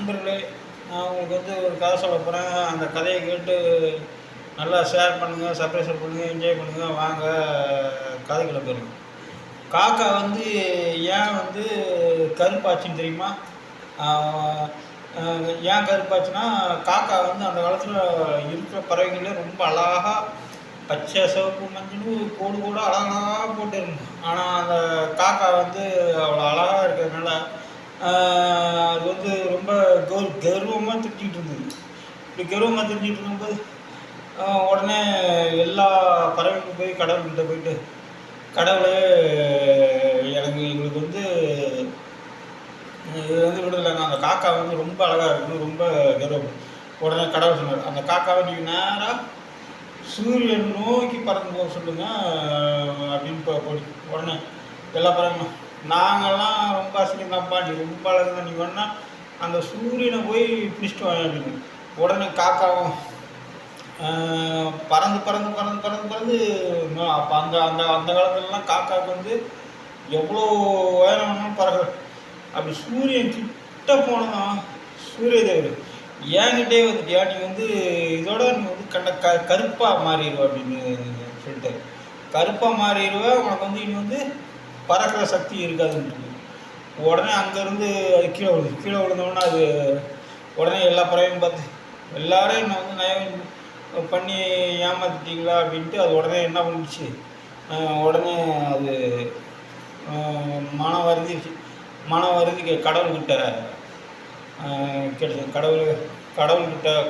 நண்பர்களே, நான் உங்களுக்கு வந்து ஒரு கதை சொல்ல போகிறேன். அந்த கதையை கேட்டு நல்லா ஷேர் பண்ணுங்கள், சப்ஸ்கிரைப் பண்ணுங்கள், என்ஜாய் பண்ணுங்கள். வாங்க கதைக்குள்ள போயிடலாம். காக்கா வந்து ஏன் வந்து கருப்பாச்சுன்னு தெரியுமா? ஏன் கருப்பாச்சுன்னா, காக்கா வந்து அந்த காலத்தில் இருக்கிற பறவைகளே ரொம்ப அழகாக பச்சை, சிவப்பு, மஞ்சள் கோடு கூட அழகாக போட்டுருக்கும். ஆனால் அந்த காக்கா வந்து அவ்வளோ அழகாக இருக்கிறதுனால அது வந்து ரொம்ப கர்வமாக திட்டிகிட்டு இருந்தது. இப்படி கர்வமாக திட்டிகிட்டு இருக்கும்போது உடனே எல்லா பறவைக்கும் போய் கடவுள்கிட்ட போயிட்டு, கடவுளே எங்களுக்கு வந்து இது வந்து விடுதலைங்க, அந்த காக்கா வந்து ரொம்ப அழகாக இருக்குது, ரொம்ப கர்வம். உடனே கடவுள் சொன்னார், அந்த காக்காவை நீங்கள் நேராக சூரியன் நோக்கி பறந்து போக சொல்லுங்க அப்படின்னு போடி. உடனே எல்லா பறவைகளும், நாங்கள்லாம் ரொம்ப அசிங்கம்தான்ப்பா, நீ ரொம்ப அழகுதான், நீ வேணா அந்த சூரியனை போய் பிடிச்சிட்டு வாங்க அப்படின்னு. உடனே காக்காவும் பறந்து பறந்து பறந்து பறந்து பறந்து அப்போ அந்த அந்த அந்த காலத்துலலாம் காக்காவுக்கு வந்து எவ்வளோ உயரம் வேணாலும் பறக்க. அப்படி சூரியன் கிட்ட போனதான் சூரிய தேவர் ஏன்கிட்டே வந்துட்டியா, நீ வந்து இதோட நீ வந்து கருப்பாக மாறிடுவ அப்படின்னு சொல்லிட்டு, கருப்பாக மாறிடுவ, உனக்கு வந்து இனி வந்து பறக்கிற சக்தி இருக்காதுன்னு. உடனே அங்கேருந்து அது கீழே விழுந்தோடனே அது உடனே எல்லா பறவையும் பார்த்து, எல்லாரும் என்னை வந்து நயம் பண்ணி ஏமாத்திட்டீங்களா அப்படின்ட்டு அது உடனே என்ன பண்ணிடுச்சு, உடனே அது மனம் வருந்தி கடவுள்கிட்ட கேட்டு,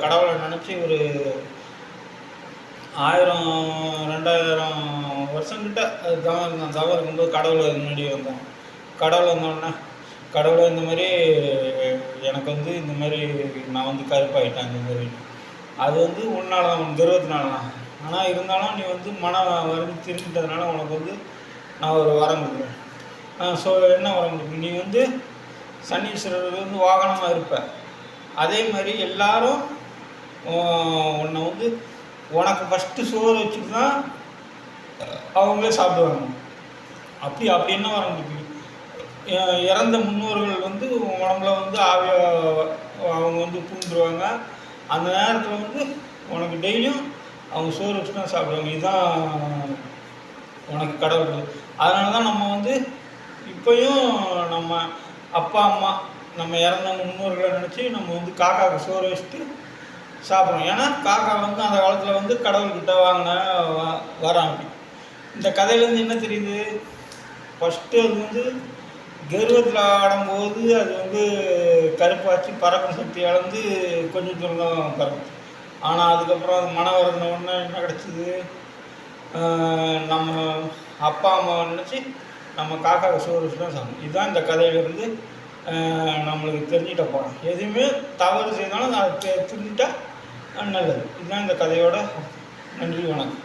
கடவுளை நினச்சி ஒரு 1000-2000 வருஷங்கிட்ட அது தவறு இருக்கும்போது கடவுளை முன்னாடி வந்தோம். கடவுள் வந்தோடனே, கடவுளை இந்த மாதிரி எனக்கு வந்து இந்த மாதிரி நான் வந்து கருப்பாயிட்டேன், இந்த மாதிரி அது வந்து உன்னால தான், உன் கர்வத்தினால தான். ஆனால் இருந்தாலும் நீ வந்து வருந்தி திரும்பிட்டதுனால உனக்கு வந்து நான் ஒரு வரம் கொடுக்குறேன். ஸோ என்ன வரம் கொடுக்குறேன், நீ வந்து சனீஸ்வரர் வந்து வாகனமாக இருப்ப. அதே மாதிரி எல்லாரும் உன்னை வந்து உனக்கு ஃபஸ்ட்டு சோறு வச்சுட்டு தான் அவங்களே சாப்பிடுவாங்க. அப்படி என்ன வரம் கொடுப்பீங்க, இறந்த முன்னோர்கள் வந்து உடம்புல வந்து அவங்க வந்து பூந்துருவாங்க. அந்த நேரத்தில் வந்து உனக்கு டெய்லியும் அவங்க சோறு வச்சு தான் சாப்பிடுவாங்க. இதுதான் உனக்கு கடவுள். அதனால தான் நம்ம வந்து இப்போயும் நம்ம அப்பா அம்மா நம்ம இறந்த முன்னோர்களை நினச்சி நம்ம வந்து காக்காவுக்கு சோறு வச்சுட்டு சாப்பிட்றோம். ஏன்னா காக்கா வந்து அந்த காலத்தில் வந்து கடவுள்கிட்ட வரான். அப்படி இந்த கதையிலேருந்து என்ன தெரியுது, ஃபஸ்ட்டு அது வந்து கர்வத்தில் ஆடும்போது அது வந்து கருப்பாச்சு பறக்கும் சக்தி இழந்து கொஞ்சம் தூரம் தான் பறக்கும். ஆனால் அதுக்கப்புறம் அது மன வருந்தின உடனே என்ன கிடச்சிது, நம்ம அப்பா அம்மாவை நினச்சி நம்ம காக்காவுக்கு சோறு வச்சு தான் சாப்பிடணும். இதுதான் இந்த கதையிலேருந்து நம்மளுக்கு தெரிஞ்சுக்கிட்ட போகிறோம். எதுவுமே தவறு செய்தாலும் அதை தெரிஞ்சுட்டா நல்லது. இதுதான் இந்த கதையோட. நன்றி, வணக்கம்.